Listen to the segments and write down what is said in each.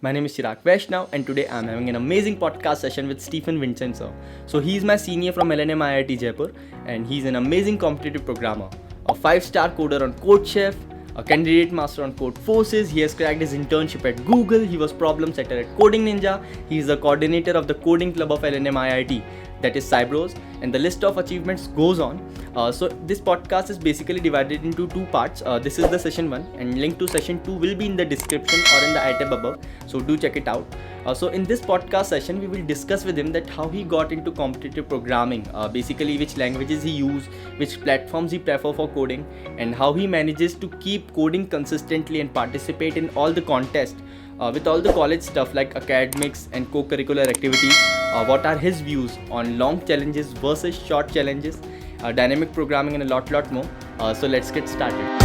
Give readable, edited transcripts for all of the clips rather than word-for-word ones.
My name is Chirag Vaishnav, and today I'm having an amazing podcast session with Stephen Vincent sir. So he's my senior from LNM IIT Jaipur, and he's an amazing competitive programmer, a 5-star coder on CodeChef, a candidate master on Code Forces. He has cracked his internship at Google. He was problem setter at Coding Ninja. He is the coordinator of the coding club of LNM IIT, that is Cybros, and the list of achievements goes on. So this podcast is basically divided into two parts. This is the session 1, and link to session 2 will be in the description or in the iTab above, so do check it out. So in this podcast session we will discuss with him that how he got into competitive programming, basically which languages he used, which platforms he prefer for coding, and how he manages to keep coding consistently and participate in all the contests with all the college stuff like academics and co-curricular activities. What are his views on long challenges versus short challenges, dynamic programming, and a lot more. So let's get started.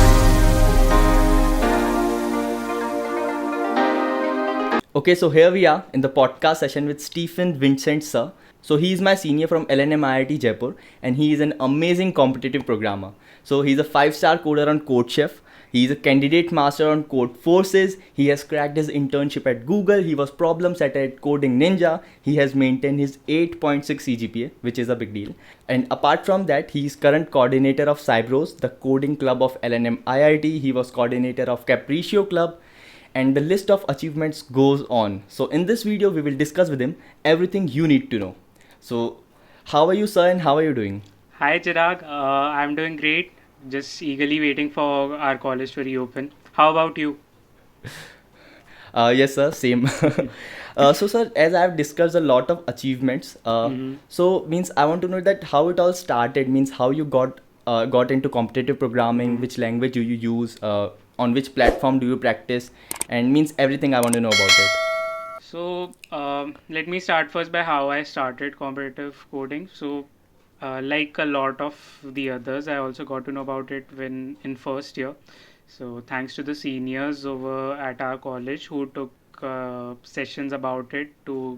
Okay, so here we are in the podcast session with Stephen Vincent sir. So he is my senior from LNM IIT Jaipur, and he is an amazing competitive programmer. So he's a 5-star coder on CodeChef. He is a candidate master on Code Forces. He has cracked his internship at Google. He was problem setter at Coding Ninja. He has maintained his 8.6 CGPA, which is a big deal. And apart from that, he is current coordinator of Cybros, the coding club of LNM IIT. He was coordinator of Capriccio Club, and the list of achievements goes on. So in this video, we will discuss with him everything you need to know. So how are you, sir, and how are you doing? Hi Chirag, I'm doing great. Just eagerly waiting for our college to reopen. How about you? Yes, sir, same. So, sir, as I've discussed a lot of achievements, so means I want to know that how it all started. Means how you got into competitive programming, which language do you use, on which platform do you practice, and means everything I want to know about it. So, let me start first by how I started competitive coding. So, like a lot of the others, I also got to know about it when in first year. So, thanks to the seniors over at our college who took sessions about it to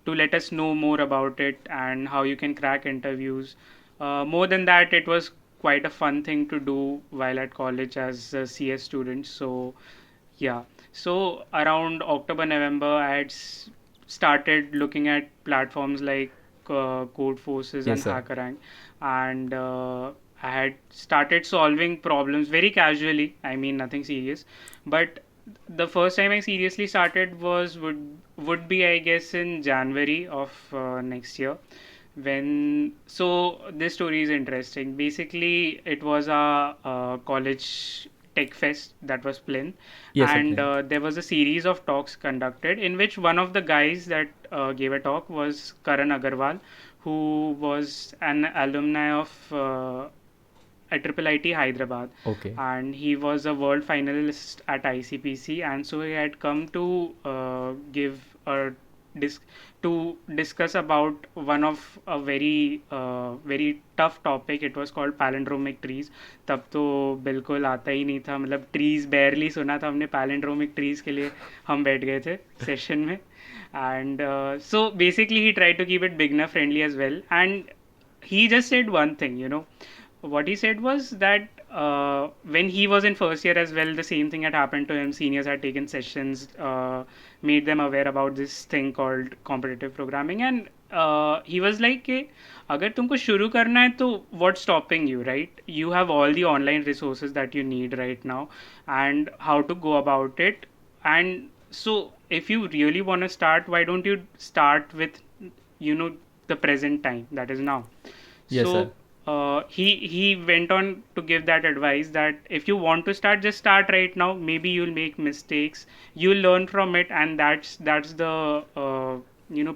let us know more about it and how you can crack interviews. More than that, it was quite a fun thing to do while at college as a CS student. So, yeah. So around October, November, I had started looking at platforms like Code Forces Yes, and sir. HackerRank, and I had started solving problems very casually. I mean, nothing serious. But the first time I seriously started would be, I guess, in January of next year. When so this story is interesting. Basically, it was a college tech fest that was planned, Yes, sir. and Plan. there was a series of talks conducted in which one of the guys that gave a talk was Karan Agarwal, who was an alumni of IIIT Hyderabad, Okay. and he was a world finalist at ICPC, and so he had come to give a dis- to discuss about one of a very tough topic. It was called palindromic trees. तब तो बिल्कुल आता ही नहीं था, मतलब trees barely सुना था हमने. Palindromic trees के लिए हम बैठ गए थे session में, and so basically he tried to keep it beginner friendly as well, and he just said one thing, what he said was that when he was in first year as well, the same thing had happened to him. Seniors had taken sessions, made them aware about this thing called competitive programming, and he was like कि अगर तुमको शुरू करना है तो what's stopping you, right? You have all the online resources that you need right now, and how to go about it. And so if you really want to start, why don't you start with the present time, that is now. Yes, sir. So he went on to give that advice that if you want to start, just start right now. Maybe you'll make mistakes, you'll learn from it, and that's the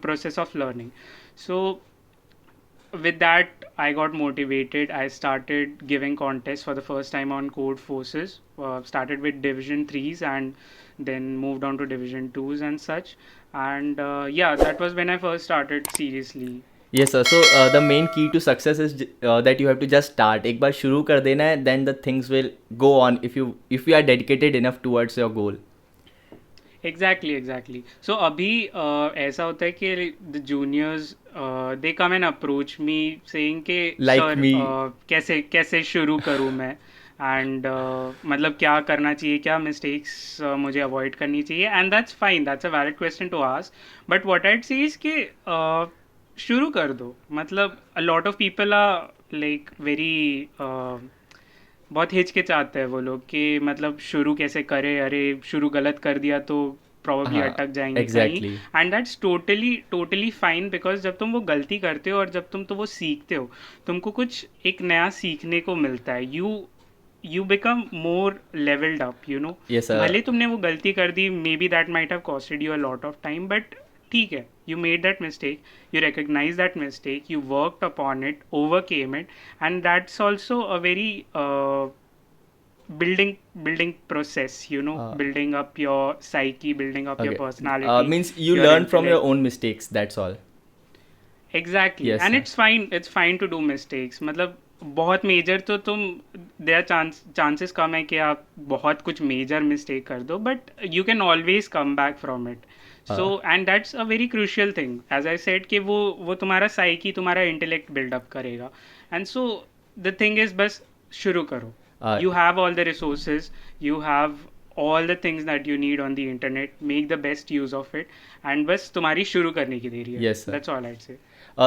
process of learning. So with that, I got motivated. I started giving contests for the first time on Code Forces. Started with Division 3s and then moved on to Division 2s and such. And yeah, that was when I first started seriously. Yes, sir. So the main key to success is that you have to just start. एक बार शुरू कर देना है, then the things will go on if you are dedicated enough towards your goal. Exactly so अभी ऐसा होता है कि the juniors they come and approach me saying कि Like सर me. कैसे कैसे शुरू करूँ मैं. एंड मतलब क्या करना चाहिए, क्या मिस्टेक्स मुझे अवॉइड करनी चाहिए, and that's fine, that's a valid question to ask. But what I'd say is कि शुरू कर दो. मतलब a lot of people are like very बहुत हिचकिचाते हैं वो लोग कि मतलब शुरू कैसे करें, अरे शुरू गलत कर दिया तो प्रॉब्ली हाँ, अटक जाएंगे कहीं. Exactly. And that's totally totally fine, because जब तुम वो गलती करते हो और जब तुम तो वो सीखते हो, तुमको कुछ एक नया सीखने को मिलता है. You become more levelled up, you know. Yes. भले तुमने वो गलती कर दी, maybe that might have costed you a lot of time, but ठीक है, you made that mistake, you recognize that mistake, you worked upon it, overcame it, and that's also a very building process, you know, uh, building up your psyche, building up your okay. personality, Means you your learn from your intellect. own mistakes, that's all. Exactly, Yes, and sir. it's fine to do mistakes. मतलब बहुत major तो तुम, there chances कम है कि आप बहुत कुछ major mistake कर दो, but you can always come back from it. So uh, and that's a very crucial thing, as I said कि वो तुम्हारा साइकी, तुम्हारा इंटेलेक्ट बिल्डअप करेगा. And so the thing is, बस शुरू करो. uh, You have all the resources, you have all the things that you need on the internet, make the best use of it, and बस तुम्हारी शुरू करने की देरी है. yes, sir. That's all I'd say.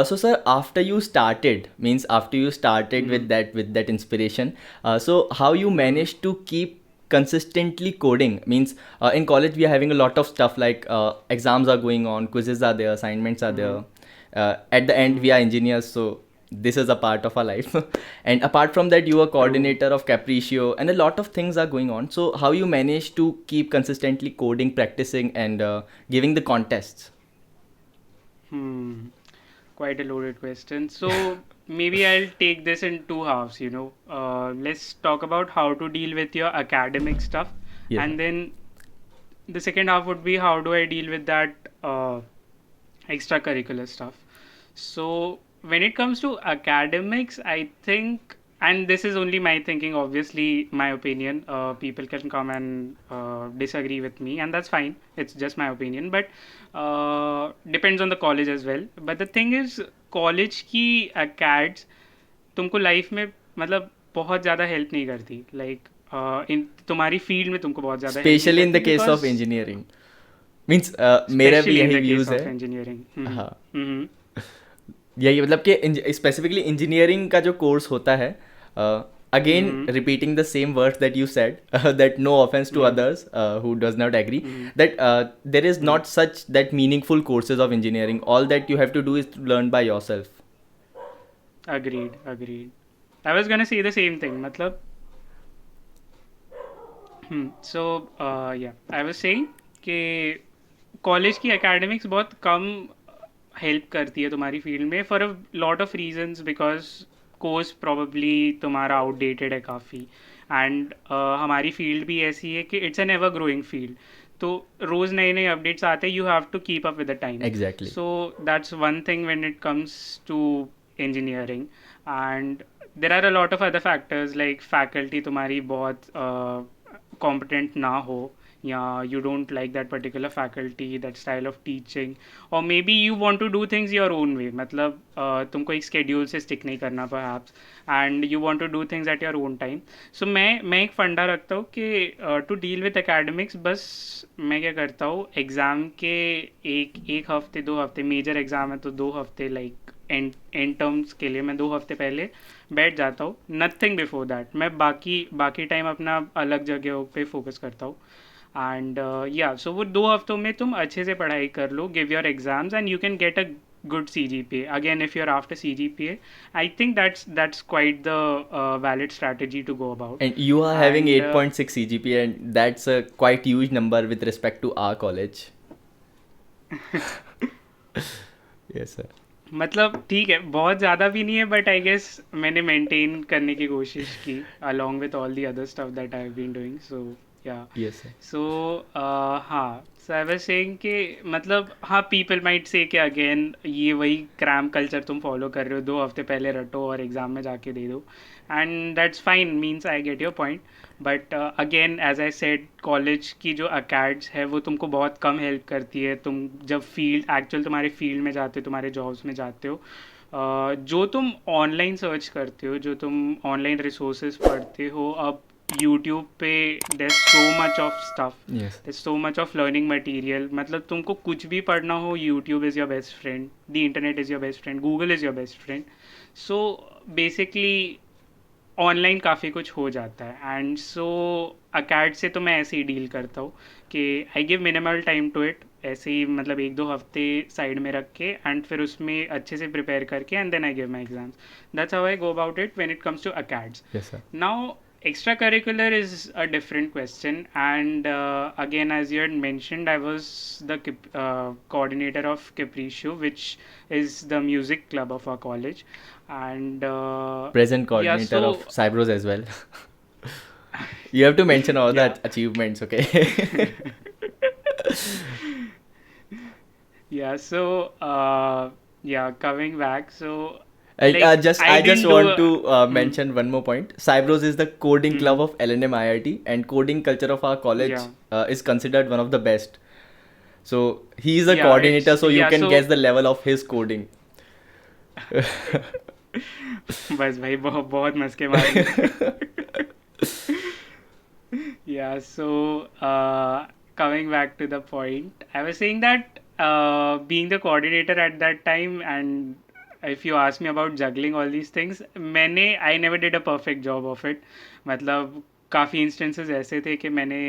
So sir, after you started, means after you started with that inspiration, so how you managed to keep consistently coding? Means in college we are having a lot of stuff like exams are going on, quizzes are there, assignments are there. At the end we are engineers, so this is a part of our life. And apart from that, you are coordinator of Capriccio, and a lot of things are going on. So how you manage to keep consistently coding, practicing, and giving the contests? Hmm. Quite a loaded question. So maybe I'll take this in two halves, you know. Let's talk about how to deal with your academic stuff. Yes, And sir. then the second half would be how do I deal with that extracurricular stuff. So when it comes to academics, I think, and this is only my thinking, obviously my opinion, people can come and disagree with me, and that's fine, it's just my opinion. But depends on the college as well. But the thing is, college की acads तुमको life में मतलब बहुत ज़्यादा help नहीं करती. Like in तुम्हारी field में तुमको बहुत ज़्यादा हेल्प नहीं स्पेशली इन द करती, case of because engineering. Means मेरा भी स्पेशली इन यही द केस व्यूज़ है. Of engineering. हाँ, यही मतलब कि स्पेसिफिकली इंजीनियरिंग का जो कोर्स होता है, again repeating the same words that you said, that no offense to others who does not agree, that there is not such that meaningful courses of engineering. All that you have to do is to learn by yourself. agreed. I was gonna say the same thing. मतलब so I was saying कि college की academics बहुत कम help करती है तुम्हारी field में, for a lot of reasons, because course probably तुम्हारा आउटडेटेड है काफ़ी. एंड हमारी फील्ड भी ऐसी है कि it's an ever growing field, तो रोज़ नए नए अपडेट्स आते हैं, you have to keep up with the time. Exactly. So that's one thing when it comes to engineering. And there are a lot of other factors like faculty तुम्हारी बहुत competent ना हो, या you don't like that particular faculty, that style of teaching, or maybe you want to do things your own way. मतलब तुमको एक schedule से stick नहीं करना perhaps, and you want to do things at your own time. So मैं एक फंडा रखता हूँ कि to deal with academics, बस मैं क्या करता हूँ, एग्ज़ाम के एक हफ्ते 2 हफ्ते, मेजर एग्ज़ाम है तो 2 हफ्ते, लाइक एंड टर्म्स के लिए मैं 2 हफ्ते पहले बैठ जाता हूँ. Nothing before that. मैं बाकी टाइम अपना अलग जगहों पे फोकस करता हूँ. एंड सो वो 2 हफ्तों में तुम अच्छे से पढ़ाई कर लो, give your exams, and you can get a good CGPA. Again, if you're after CGPA, I think that's quite the valid strategy to go about. And you are having And 8.6 CGPA, and that's a quite huge number with respect to our college. Yes, sir. मतलब ठीक है, बहुत ज़्यादा भी नहीं है, but I guess मैंने maintain करने की कोशिश की along with all the other stuff that I've been doing. So yeah. Yes, sir. So हाँ, so I was saying कि मतलब हाँ, people might say कि again ये वही क्रैम कल्चर तुम फॉलो कर रहे हो, 2 हफ्ते पहले रटो और एग्ज़ाम में जाके दे दो, and that's fine, means I get your point. But again as I said, college की जो अकेड्स है वो तुमको बहुत कम हेल्प करती है. तुम जब फील्ड एक्चुअल तुम्हारे फील्ड में जाते हो, तुम्हारे जॉब्स में जाते हो, जो तुम ऑनलाइन सर्च करते हो, जो तुम ऑनलाइन रिसोर्सेज पढ़ते हो, अब यूट्यूब पे there so much of stuff, Yes. There so much of learning material. मतलब तुमको कुछ भी पढ़ना हो, YouTube is your best friend, the internet is your best friend, Google is your best friend. So basically online काफ़ी कुछ हो जाता है. एंड सो अकैड से तो मैं ऐसे ही डील करता हूँ कि I give minimal time to it. ऐसे ही मतलब 1-2 हफ्ते साइड में रख के एंड फिर उसमें अच्छे से प्रिपेयर करके and then I give my exams. That's how I go about it when it comes to acads. Yes, sir. Now, extracurricular is a different question, and again, as you had mentioned, I was the coordinator of Capriccio, which is the music club of our college, and Present yeah, coordinator so of Cybros as well. You have to mention all yeah, the achievements, okay? yeah, so yeah, coming back, so I like just I I just didn't do want to hmm, mention one more point. Cybros is the coding club hmm, of LNM IIT, and coding culture of our college yeah, is considered one of the best. So he is a yeah, coordinator, it's so you yeah, can guess so the level of his coding. बस भाई बहुत बहुत मस्के मार लिए. Yeah, so coming back to the point, I was saying that being the coordinator at that time, and if you ask me about juggling all these things, I never did a perfect job of it. मतलब काफ़ी instances ऐसे थे कि मैंने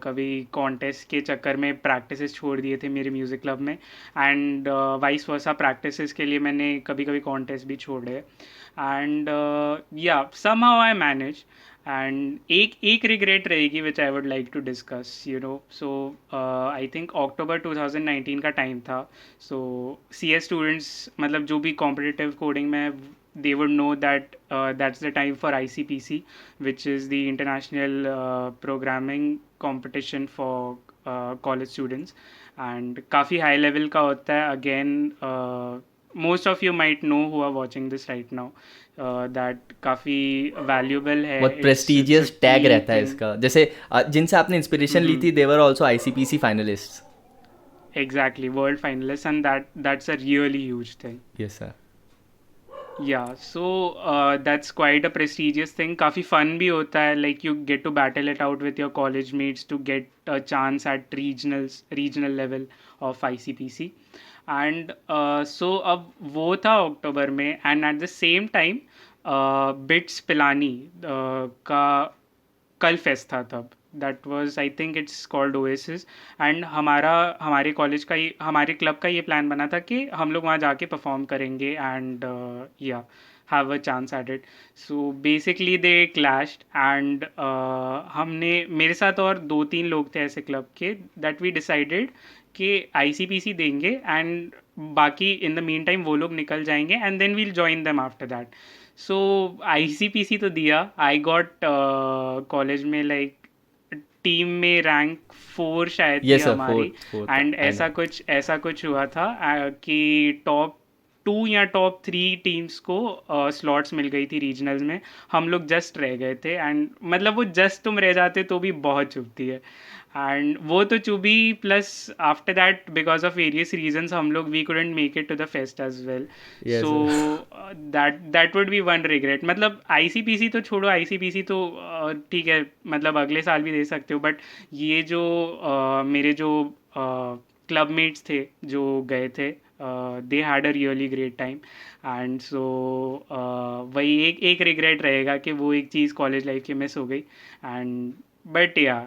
कभी contest के चक्कर में प्रैक्टिसेस छोड़ दिए थे मेरे म्यूज़िक क्लब में, एंड वाइस वर्सा प्रैक्टिसेस के लिए मैंने कभी कभी कॉन्टेस्ट भी छोड़े. एंड या somehow I managed. एंड एक रिग्रेट रहेगी which I would like to discuss, you know. So I think October 2019 का टाइम था. सो सी एस स्टूडेंट्स, मतलब जो भी कॉम्पिटिटिव कोडिंग में, they would know that that's the time for ICPC, which is the international programming competition for college students. And काफ़ी high level का होता है. Again, most of you might know who are watching this right now, that काफ़ी valuable है. बहुत It's a prestigious tag team रहता है thing. इसका. जैसे जिनसे आपने इंस्पिरेशन ली थी, they were also ICPC finalist. Exactly, world finalists, and that's a really huge thing. Yes sir. Yeah, so that's quite a prestigious thing. काफ़ी fun भी होता है, like you get to battle it out with your college mates to get a chance at regional level of ICPC. And so अब वो था अक्टूबर में, and at the same time bits Pilani का कल फेस्ट था तब. That was, I think it's called oasis. And हमारे college का ये, हमारे क्लब का ये प्लान बना था कि हम लोग वहाँ जाके परफॉर्म करेंगे एंड या have a chance at it. So basically they clashed, and हमने, मेरे साथ और 2-3 लोग थे ऐसे क्लब के, दैट वी डिसाइडेड कि ICPC देंगे एंड बाकी इन द मीन टाइम वो लोग निकल जाएंगे and then we'll join them after that. So ICPC तो दिया. आई गॉट कॉलेज में लाइक टीम में रैंक 4 शायद थी यस सर. हमारी. Fourth and I know. ऐसा कुछ हुआ था कि टॉप 2 या टॉप 3 टीम्स को स्लॉट्स मिल गई थी रीजनल्स में. हम लोग जस्ट रह गए थे, एंड मतलब वो जस्ट तुम रह जाते तो भी बहुत चुभती है. एंड वो तो चुभी, plus after that because of various reasons हम लोग we couldn't make it to the fest as well. Yes so sir. That would be one regret. मतलब ICPC तो छोड़ो, ICPC तो ठीक है, मतलब अगले साल भी दे सकते हो, बट ये जो मेरे जो क्लब मेट्स थे जो गए थे, they had a really great time. And so वही एक रिग्रेट रहेगा कि वो एक चीज़ कॉलेज लाइफ की मिस हो गई. एंड बट या,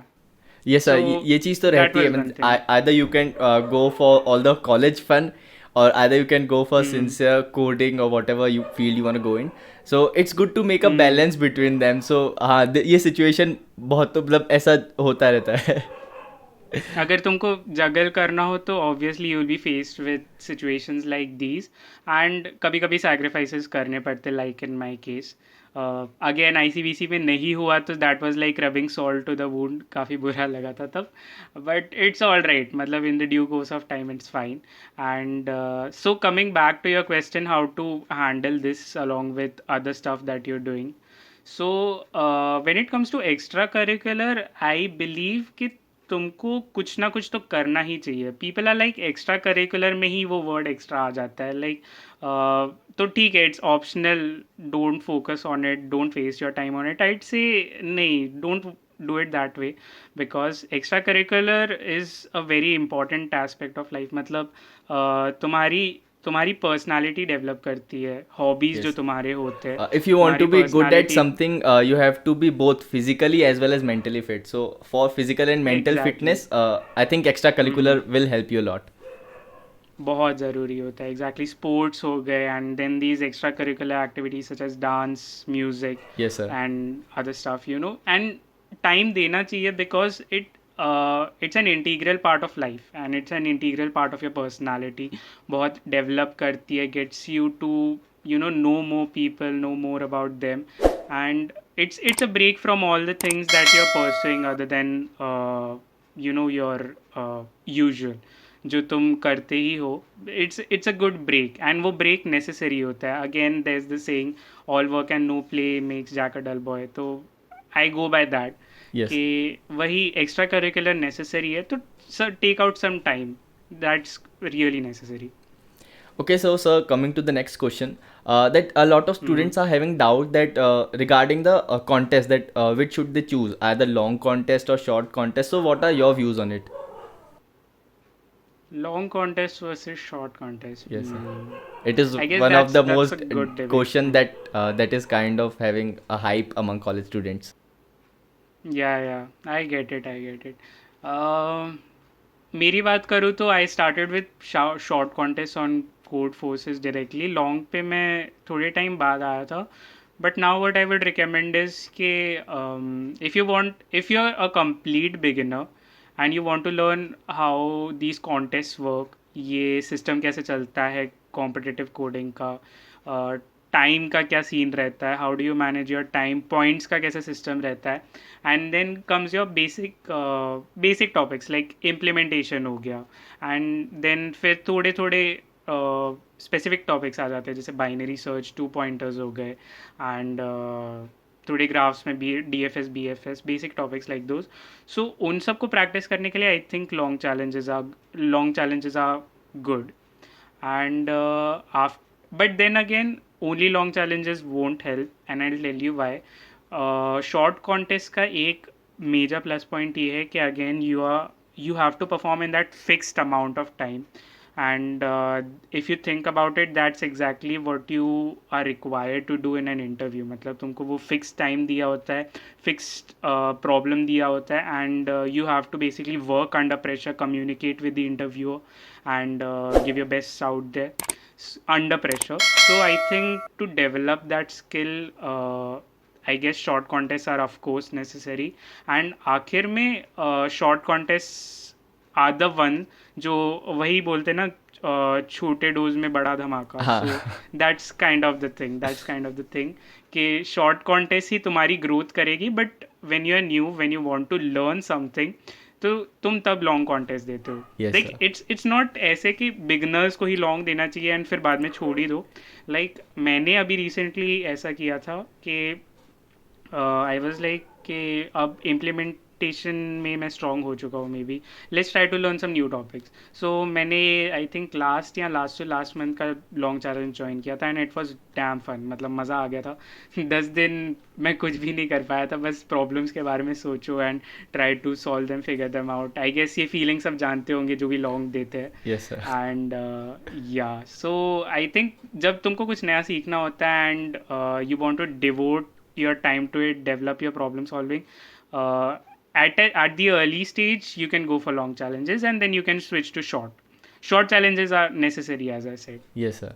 यस सो सर. ये चीज़ तो दैट रहती है. Was one thing. either you can go for all the college fun, or either you can go for sincere coding or whatever you feel you want to go in. So it's good to make a balance between them. So हाँ, ये situation बहुत, तो मतलब ऐसा होता रहता है. अगर तुमको जगल करना हो तो obviously you will be faced with situations like these, and कभी कभी सैक्रिफाइसेस करने पड़ते, like in my case. Again ICPC में नहीं हुआ तो that was like rubbing salt to the wound. काफ़ी बुरा लगा था तब, बट इट्स ऑल राइट. मतलब in the due course of time it's fine. And so coming back to your question, how to handle this along with other stuff that you are doing. So when it comes to extra curricular, I believe कि तुमको कुछ ना कुछ तो करना ही चाहिए. People are like extra curricular में ही वो वर्ड एक्स्ट्रा आ जाता है. लाइक तो ठीक है, it's optional, don't focus on it, don't waste your time on it, I'd say नहीं, don't do it that way, because extra curricular is a very important aspect of life. मतलब तुम्हारी तुम्हारी personality develop करती है, hobbies जो Yes. तुम्हारे होते हैं, If you want तुम्हारी to be good at personality. something, you have to be both physically as well as mentally fit. So for physical and mental exactly. fitness, I think extracurricular will help you a lot. बहुत ज़रूरी होता है. Exactly, sports हो गए, and then these extra curricular activities such as dance, music Yes, sir. And other stuff, you know. And time देना चाहिए, because it's an integral part of life and it's an integral part of your personality. बहुत develop करती है, gets you to know more people, know more about them, and it's a break from all the things that you're pursuing other than your usual जो तुम करते ही हो. It's a good break, and वो break necessary होता है. Again there is the saying, all work and no play makes Jack a dull boy. तो I go by that Yes. कि वही एक्स्ट्रा करिकुलर नेसेसरी है, तो sir take out some time, that's really necessary. Okay, so sir, coming to the next question, that a lot of students are having doubt that regarding the contest, that which should they choose, either long contest or short contest. So what are your views on it? Long contest versus short contest. Yes, sir. Hmm. It is I guess one of the that's a most good debate. question that is kind of having a hype among college students. Yeah, I get it. मेरी बात करूँ तो I started with short contest on Codeforces directly. Long पे मैं थोड़े time बाद आया था. But now what I would recommend is के if you are a complete beginner and you want to learn how these contest work, ये system कैसे चलता है कॉम्पिटिटिव कोडिंग का, टाइम का क्या सीन रहता है, how do you manage your time, points का कैसे सिस्टम रहता है, and then comes your basic topics like implementation हो गया, एंड देन फिर थोड़े थोड़े स्पेसिफिक टॉपिक्स आ जाते हैं, जैसे बाइनरी सर्च, 2 पॉइंटर्स हो गए, एंड थोड़े ग्राफ्स में DFS BFS, basic topics like those. So उन सबको प्रैक्टिस करने के लिए I think long challenges are good. And but then again, only long challenges won't help, and I'll tell you why. Short contest का एक major plus point ये है कि again you have to perform in that fixed amount of time, and if you think about it, that's exactly what you are required to do in an interview. मतलब तुमको वो fixed time दिया होता है, fixed problem दिया होता है, and you have to basically work under pressure, communicate with the interviewer, and give your best out there under pressure. So I think to develop that skill, I guess short contests are of course necessary. And आखिर में short contests are the one जो वही बोलते ना, छोटे dose में बड़ा धमाका. हाँ. So that's kind of the thing कि short contest ही तुम्हारी growth करेगी. But when you are new, when you want to learn something, तो तुम तब लॉन्ग कॉन्टेस्ट देते हो. Yes, like sir. It's not ऐसे कि बिगनर्स को ही लॉन्ग देना चाहिए एंड फिर बाद में छोड़ ही दो. लाइक मैंने अभी रिसेंटली ऐसा किया था कि आई वाज लाइक कि अब इम्प्लीमेंटेशन में मैं स्ट्रॉन्ग हो चुका हूँ, maybe let's try to learn some new topics. So मैंने आई थिंक लास्ट मंथ का लॉन्ग चैलेंज ज्वाइन किया था, and it was damn fun. मतलब मज़ा आ गया था. 10 दिन मैं कुछ भी नहीं कर पाया था, बस प्रॉब्लम्स के बारे में सोचो and try to solve them, figure them out. I guess ये फीलिंग सब जानते होंगे जो भी लॉन्ग देते हैं. Yes, sir. And so I think जब तुमको कुछ नया सीखना होता है and you want to devote your time to it, develop your problem solving, at the early stage you can go for long challenges, and then you can switch to short challenges are necessary, as I said. Yes, sir.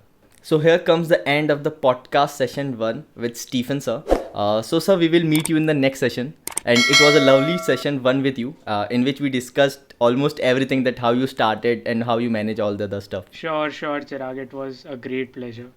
So here comes the end of the podcast session 1 with Stephen, sir. So sir, we will meet you in the next session, and it was a lovely session 1 with you, in which we discussed almost everything, that how you started and how you manage all the other stuff. Sure Chirag, it was a great pleasure.